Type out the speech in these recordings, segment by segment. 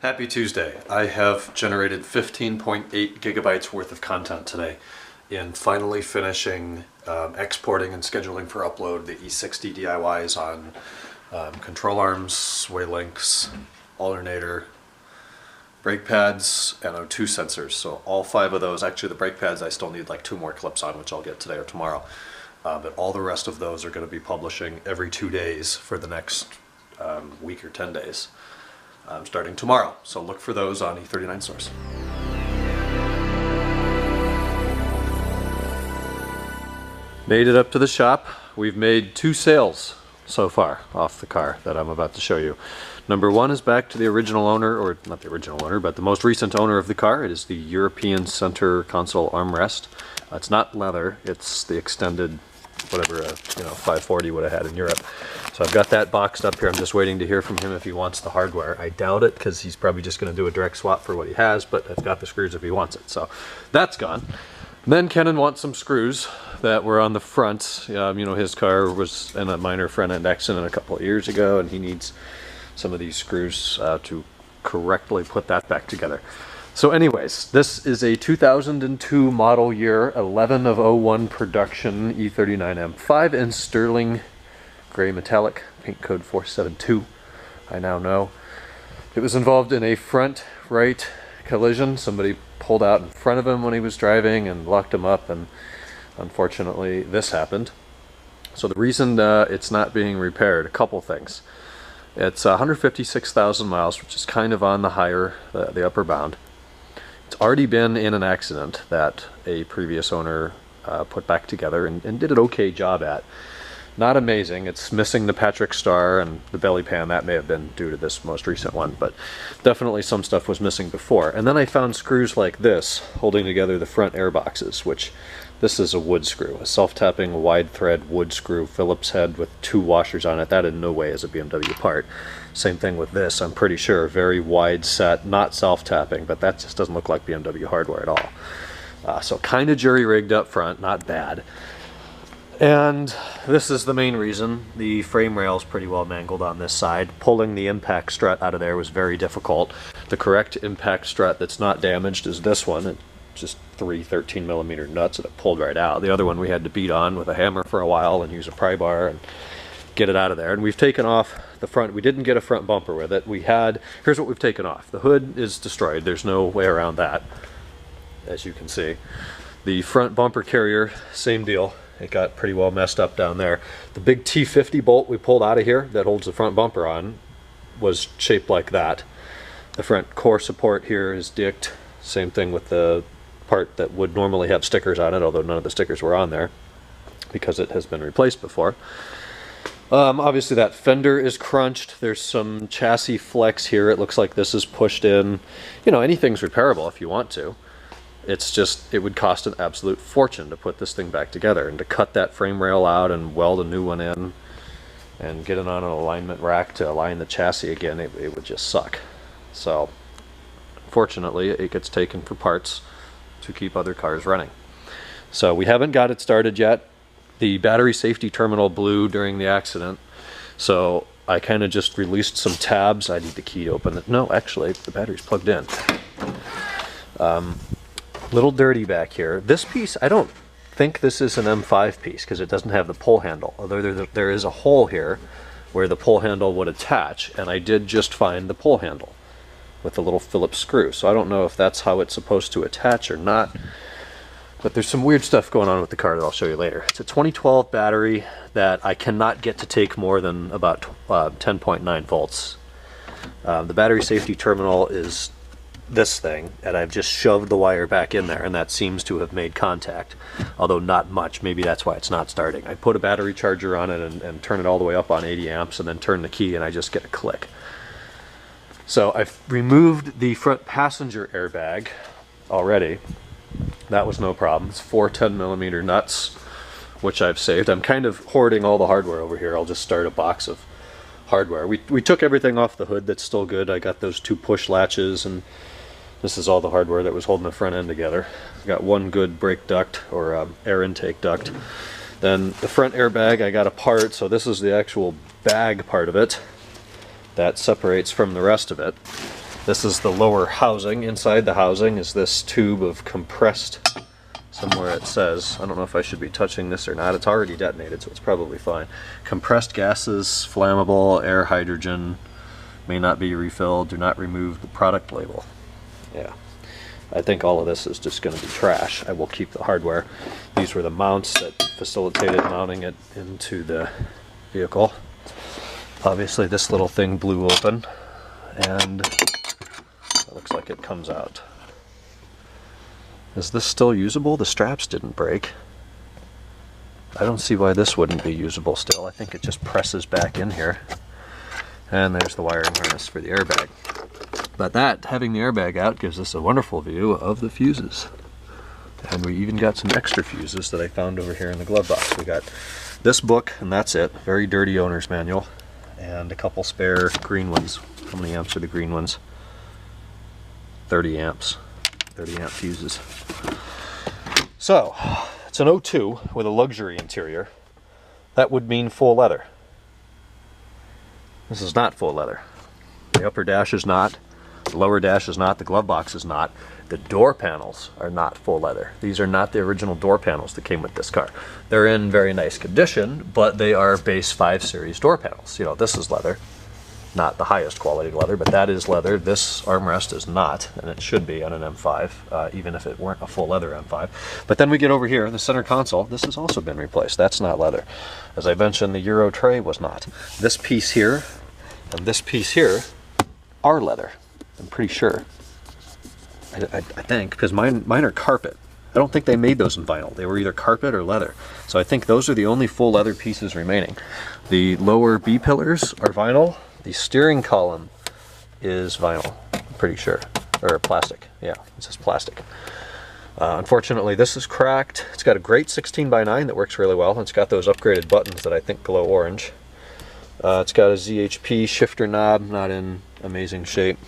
Happy Tuesday. I have generated 15.8 gigabytes worth of content today in finally finishing exporting and scheduling for upload the E60 DIYs on control arms, sway links, alternator, brake pads, and O2 sensors. So all 5 of those, actually the brake pads I still need like 2 more clips on, which I'll get today or tomorrow. But all the rest of those are going to be publishing every 2 days for the next week or 10 days. Starting tomorrow, so look for those on E39 Source. Made it up to the shop. We've made 2 sales so far off the car that I'm about to show you. Number 1 is back to the original owner, or not the original owner, but the most recent owner of the car. It is the European center console armrest. It's not leather, it's the extended whatever 540 would have had in Europe. So I've got that boxed up here. I'm just waiting to hear from him if he wants the hardware. I doubt it, because he's probably just going to do a direct swap for what he has, but I've got the screws if he wants it. So that's gone. And then Kenan wants some screws that were on the front. His car was in a minor front end accident a couple of years ago, and he needs some of these screws to correctly put that back together. So anyways, this is a 2002 model year, 11 of 01 production E39 M5 in sterling gray metallic, paint code 472, I now know. It was involved in a front right collision. Somebody pulled out in front of him when he was driving and locked him up, and unfortunately this happened. So the reason it's not being repaired, a couple things. It's 156,000 miles, which is kind of on the higher, the upper bound. It's already been in an accident that a previous owner put back together and did an okay job at. Not amazing. It's missing the Patrick Star and the belly pan. That may have been due to this most recent one, but definitely some stuff was missing before. And then I found screws like this holding together the front air boxes, which this is a wood screw, a self-tapping wide thread wood screw, Phillips head with 2 washers on it. That in no way is a BMW part. Same thing with this, I'm pretty sure. Very wide set, not self-tapping, but that just doesn't look like BMW hardware at all. So kind of jury-rigged up front, not bad. And this is the main reason. The frame rail is pretty well mangled on this side. Pulling the impact strut out of there was very difficult. The correct impact strut that's not damaged is this one. It's just 3 13mm nuts that it pulled right out. The other one we had to beat on with a hammer for a while and use a pry bar and get it out of there. And we've taken off the front. We didn't get a front bumper with it. Here's what we've taken off. The hood is destroyed. There's no way around that, as you can see. The front bumper carrier, same deal. It got pretty well messed up down there. The big T50 bolt we pulled out of here that holds the front bumper on was shaped like that. The front core support here is dicked. Same thing with the part that would normally have stickers on it, although none of the stickers were on there because it has been replaced before. Obviously that fender is crunched. There's some chassis flex here. It looks like this is pushed in. Anything's repairable if you want to. It's just, it would cost an absolute fortune to put this thing back together, and to cut that frame rail out and weld a new one in and get it on an alignment rack to align the chassis again, it would just suck. So fortunately it gets taken for parts to keep other cars running. So we haven't got it started yet. The battery safety terminal blew during the accident, so I kind of just released some tabs. I need the key to open it. No, actually the battery's plugged in. Little dirty back here. This piece, I don't think this is an M5 piece because it doesn't have the pull handle, although there is a hole here where the pull handle would attach, and I did just find the pull handle with the little Phillips screw. So I don't know if that's how it's supposed to attach or not, but there's some weird stuff going on with the car that I'll show you later. It's a 2012 battery that I cannot get to take more than about 10.9 volts. The battery safety terminal is this thing, and I've just shoved the wire back in there, and that seems to have made contact, although not much. Maybe that's why it's not starting. I put a battery charger on it and turn it all the way up on 80 amps and then turn the key, and I just get a click. So I've removed the front passenger airbag already. That was no problem. It's 4 10mm nuts, which I've saved. I'm kind of hoarding all the hardware over here. I'll just start a box of hardware. We took everything off the hood that's still good. I got those 2 push latches, and this is all the hardware that was holding the front end together. I've got 1 good brake duct, or air intake duct. Then the front airbag I got apart, so this is the actual bag part of it that separates from the rest of it. This is the lower housing. Inside the housing is this tube of compressed, somewhere it says, I don't know if I should be touching this or not, it's already detonated so it's probably fine. Compressed gases, flammable, air, hydrogen, may not be refilled, do not remove the product label. Yeah, I think all of this is just going to be trash. I will keep the hardware. These were the mounts that facilitated mounting it into the vehicle. Obviously this little thing blew open and it looks like it comes out. Is this still usable? The straps didn't break. I don't see why this wouldn't be usable still. I think it just presses back in here. And there's the wiring harness for the airbag. But that, having the airbag out, gives us a wonderful view of the fuses. And we even got some extra fuses that I found over here in the glove box. We got this book, and that's it. Very dirty owner's manual. And a couple spare green ones. How many amps are the green ones? 30 amps. 30 amp fuses. So, it's an 02 with a luxury interior. That would mean full leather. This is not full leather. The upper dash is not, the lower dash is not, the glove box is not. The door panels are not full leather. These are not the original door panels that came with this car. They're in very nice condition, but they are base 5 series door panels. You know, this is leather. Not the highest quality leather, but that is leather. This armrest is not, and it should be on an M5, even if it weren't a full leather M5. But then we get over here, the center console. This has also been replaced. That's not leather. As I mentioned, the Euro tray was not. This piece here and this piece here are leather. I'm pretty sure. I think, because mine are carpet. I don't think they made those in vinyl. They were either carpet or leather. So I think those are the only full leather pieces remaining. The lower B pillars are vinyl. The steering column is vinyl, I'm pretty sure, or plastic. Yeah, it says plastic. Unfortunately, this is cracked. It's got a great 16:9 that works really well. It's got those upgraded buttons that I think glow orange. It's got a ZHP shifter knob, not in amazing shape.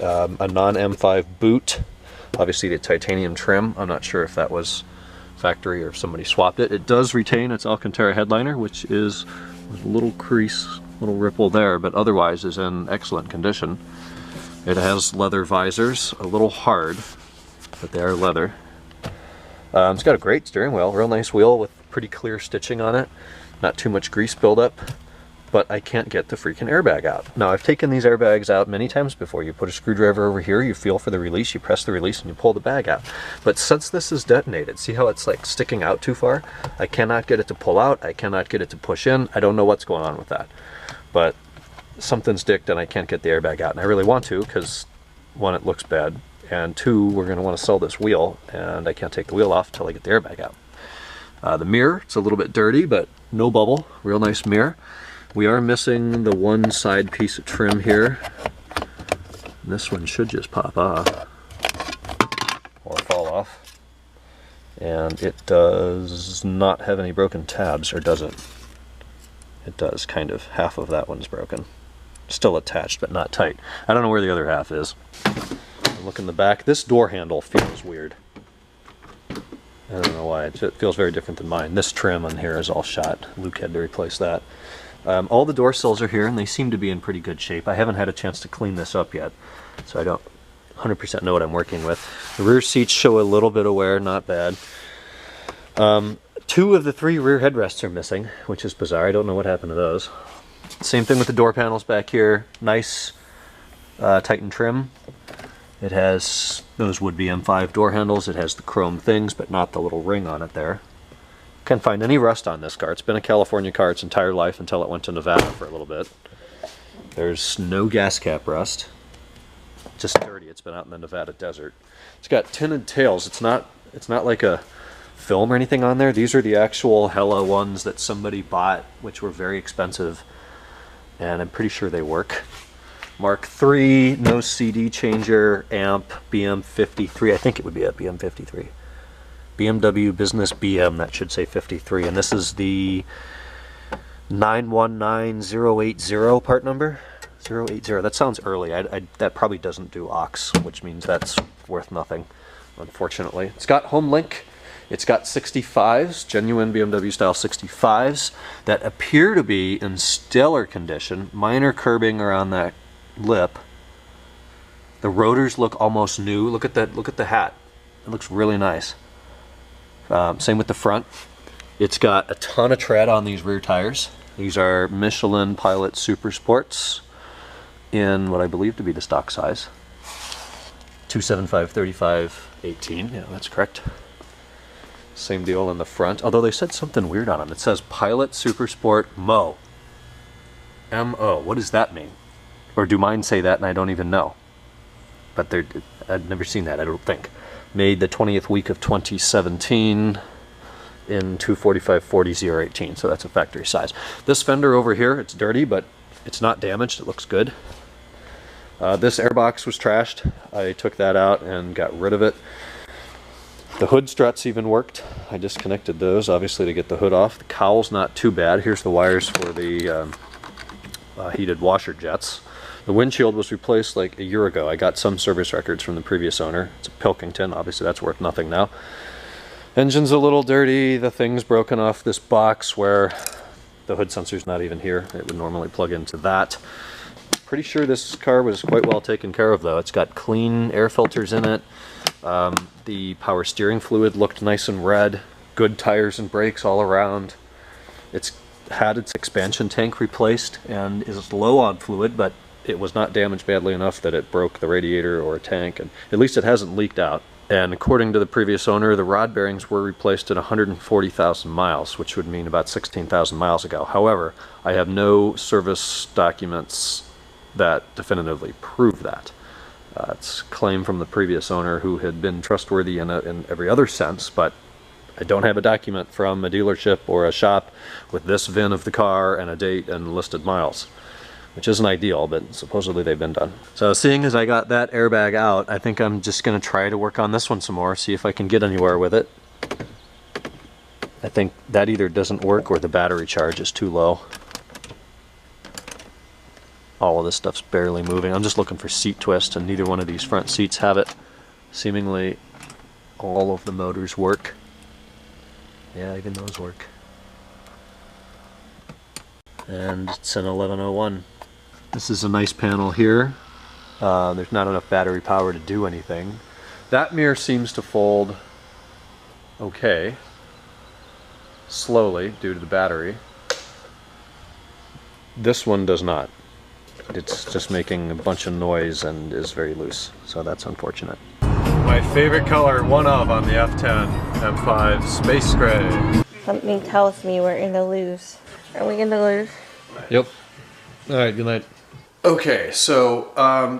A non-M5 boot. Obviously the titanium trim. I'm not sure if that was factory or if somebody swapped it. It does retain its Alcantara headliner, which is a little crease, little ripple there, but otherwise is in excellent condition. It has leather visors, a little hard, but they are leather. It's got a great steering wheel, real nice wheel with pretty clear stitching on it. Not too much grease buildup, but I can't get the freaking airbag out. Now, I've taken these airbags out many times before. You put a screwdriver over here, you feel for the release, you press the release, and you pull the bag out. But since this is detonated, see how it's like sticking out too far? I cannot get it to pull out, I cannot get it to push in. I don't know what's going on with that. But something's dicked and I can't get the airbag out. And I really want to, because one, it looks bad, and two, we're going to want to sell this wheel, and I can't take the wheel off until I get the airbag out. The mirror, it's a little bit dirty, but no bubble, real nice mirror. We are missing the one side piece of trim here. This one should just pop off or fall off. And it does not have any broken tabs, or does it? It does, kind of. Half of that one's broken. Still attached, but not tight. I don't know where the other half is. Look in the back. This door handle feels weird. I don't know why. It feels very different than mine. This trim on here is all shot. Luke had to replace that. All the door sills are here, and they seem to be in pretty good shape. I haven't had a chance to clean this up yet, so I don't 100% know what I'm working with. The rear seats show a little bit of wear, not bad. 2 of the 3 rear headrests are missing, which is bizarre. I don't know what happened to those. Same thing with the door panels back here. Nice Titan trim. It has those would-be M5 door handles. It has the chrome things, but not the little ring on it there. Can't find any rust on this car. It's been a California car its entire life until it went to Nevada for a little bit. There's no gas cap rust. Just dirty. It's been out in the Nevada desert. It's got tinted tails. It's not like a film or anything on there. These are the actual Hella ones that somebody bought, which were very expensive, and I'm pretty sure they work. Mark III, no CD changer, amp, BM53. I think it would be a BM53. BMW Business BM, that should say 53, and this is the 919080 part number. 080, that sounds early. That probably doesn't do aux, which means that's worth nothing, unfortunately. It's got home link. It's got 65s, genuine BMW style 65s, that appear to be in stellar condition. Minor curbing around that lip. The rotors look almost new. Look at that, look at the hat. It looks really nice. Same with the front. It's got a ton of tread on these rear tires. These are Michelin Pilot Super Sports in what I believe to be the stock size. 275/35/18, yeah, that's correct. Same deal in the front, although they said something weird on them. It says Pilot Super Sport Mo. M-O, what does that mean? Or do mine say that and I don't even know? But I've never seen that, I don't think. Made the 20th week of 2017 in 245/40/018, so that's a factory size. This fender over here, it's dirty, but it's not damaged, it looks good. This airbox was trashed. I took that out and got rid of it. The hood struts even worked. I disconnected those, obviously, to get the hood off. The cowl's not too bad. Here's the wires for the heated washer jets. The windshield was replaced like a year ago. I got some service records from the previous owner. It's a Pilkington, obviously that's worth nothing now. Engine's a little dirty. The thing's broken off this box where the hood sensor's not even here. It would normally plug into that. Pretty sure this car was quite well taken care of though. It's got clean air filters in it. The power steering fluid looked nice and red. Good tires and brakes all around. It's had its expansion tank replaced and is low on fluid, but it was not damaged badly enough that it broke the radiator or a tank, and at least it hasn't leaked out. And according to the previous owner, the rod bearings were replaced at 140,000 miles, which would mean about 16,000 miles ago. However, I have no service documents that definitively prove that. It's a claim from the previous owner who had been trustworthy in every other sense, but I don't have a document from a dealership or a shop with this VIN of the car and a date and listed miles, which isn't ideal, but supposedly they've been done. So seeing as I got that airbag out, I think I'm just going to try to work on this one some more, see if I can get anywhere with it. I think that either doesn't work or the battery charge is too low. All of this stuff's barely moving. I'm just looking for seat twist, and neither one of these front seats have it. Seemingly all of the motors work. Yeah, even those work. And it's an 1101. This is a nice panel here. There's not enough battery power to do anything. That mirror seems to fold okay, slowly due to the battery. This one does not. It's just making a bunch of noise and is very loose, so that's unfortunate. My favorite color, one of on the F10 M5, Space Gray. Something tells me we're in the lose. Are we in the lose? Yep. Alright, good night. Okay, so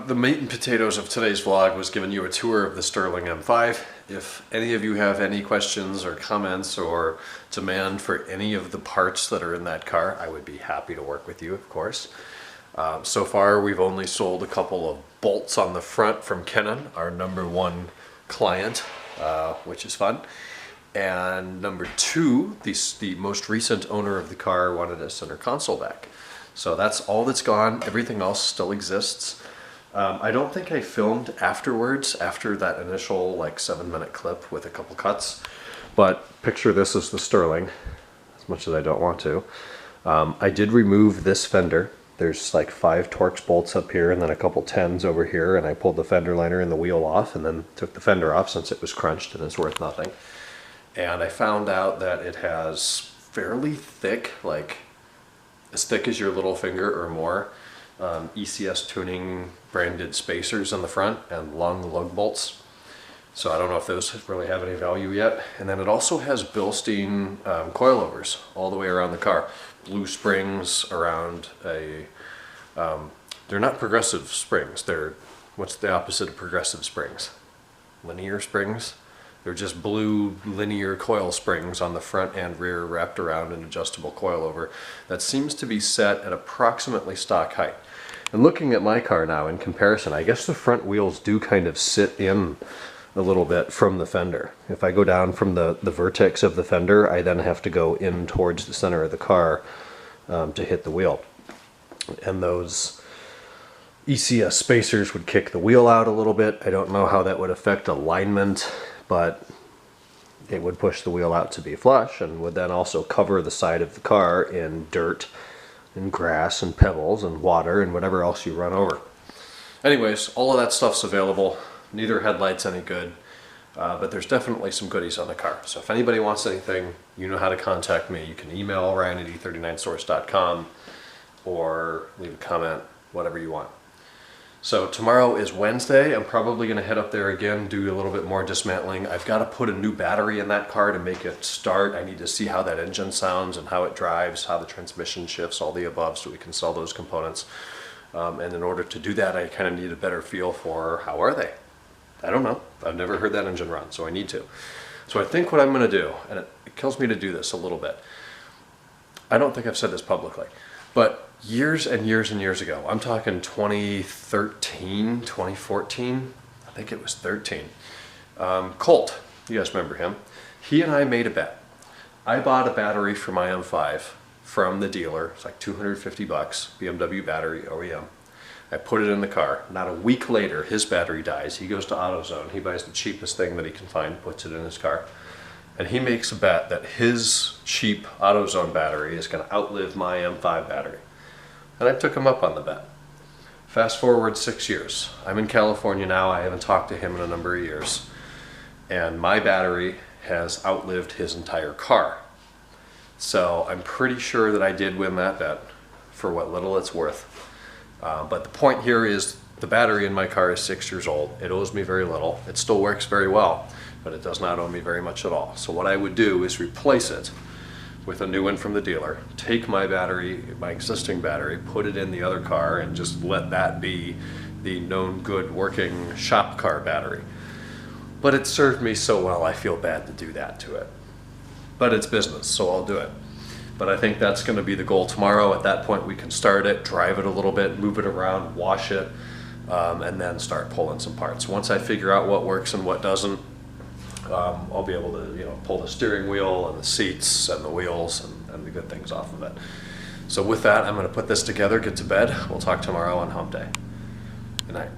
the meat and potatoes of today's vlog was giving you a tour of the Sterling M5. If any of you have any questions or comments or demand for any of the parts that are in that car, I would be happy to work with you, of course. So far, we've only sold a couple of bolts on the front from Canon, our #1 client, which is fun. And number 2, the most recent owner of the car wanted a center console back. So that's all that's gone. Everything else still exists. I don't think I filmed afterwards, after that initial like 7-minute clip with a couple cuts. But picture this as the Sterling, as much as I don't want to. I did remove this fender. There's like 5 Torx bolts up here and then a couple 10s over here, and I pulled the fender liner and the wheel off and then took the fender off since it was crunched and it's worth nothing. And I found out that it has fairly thick, like as thick as your little finger or more, ECS tuning branded spacers on the front and long lug bolts. So I don't know if those really have any value yet. And then it also has Bilstein coilovers all the way around the car. Blue springs around a, they're not progressive springs. They're, what's the opposite of progressive springs? Linear springs? They're just blue linear coil springs on the front and rear wrapped around an adjustable coilover that seems to be set at approximately stock height. And looking at my car now in comparison, I guess the front wheels do kind of sit in a little bit from the fender. If I go down from the vertex of the fender, I then have to go in towards the center of the car to hit the wheel. And those ECS spacers would kick the wheel out a little bit. I don't know how that would affect alignment, but it would push the wheel out to be flush and would then also cover the side of the car in dirt and grass and pebbles and water and whatever else you run over. Anyways, all of that stuff's available. Neither headlight's any good, but there's definitely some goodies on the car. So if anybody wants anything, you know how to contact me. You can email Ryan at e39source.com or leave a comment, whatever you want. So tomorrow is Wednesday. I'm probably going to head up there again, do a little bit more dismantling. I've got to put a new battery in that car to make it start. I need to see how that engine sounds and how it drives, how the transmission shifts, all the above, so we can sell those components. And in order to do that, I kind of need a better feel for how are they. I don't know. I've never heard that engine run, so I need to. So I think what I'm going to do, and it kills me to do this a little bit. I don't think I've said this publicly, but years and years and years ago, I'm talking 2013, 2014, I think it was 13. Colt, you guys remember him? He and I made a bet. I bought a battery for my M5 from the dealer. It's like 250 bucks, BMW battery, OEM. I put it in the car. Not a week later, his battery dies. He goes to AutoZone. He buys the cheapest thing that he can find, puts it in his car. And he makes a bet that his cheap AutoZone battery is going to outlive my M5 battery. And I took him up on the bet. Fast forward 6 years. I'm in California now. I haven't talked to him in a number of years. And my battery has outlived his entire car. So I'm pretty sure that I did win that bet for what little it's worth. But the point here is the battery in my car is 6 years old. It owes me very little. It still works very well, but it does not owe me very much at all. So what I would do is replace it with a new one from the dealer, take my battery, my existing battery, put it in the other car, and just let that be the known good working shop car battery. But it served me so well, I feel bad to do that to it. But it's business, so I'll do it. But I think that's going to be the goal tomorrow. At that point we can start it, drive it a little bit, move it around, wash it, and then start pulling some parts. Once I figure out what works and what doesn't, I'll be able to, pull the steering wheel and the seats and the wheels and the good things off of it. So with that, I'm going to put this together, get to bed. We'll talk tomorrow on Hump Day. Good night.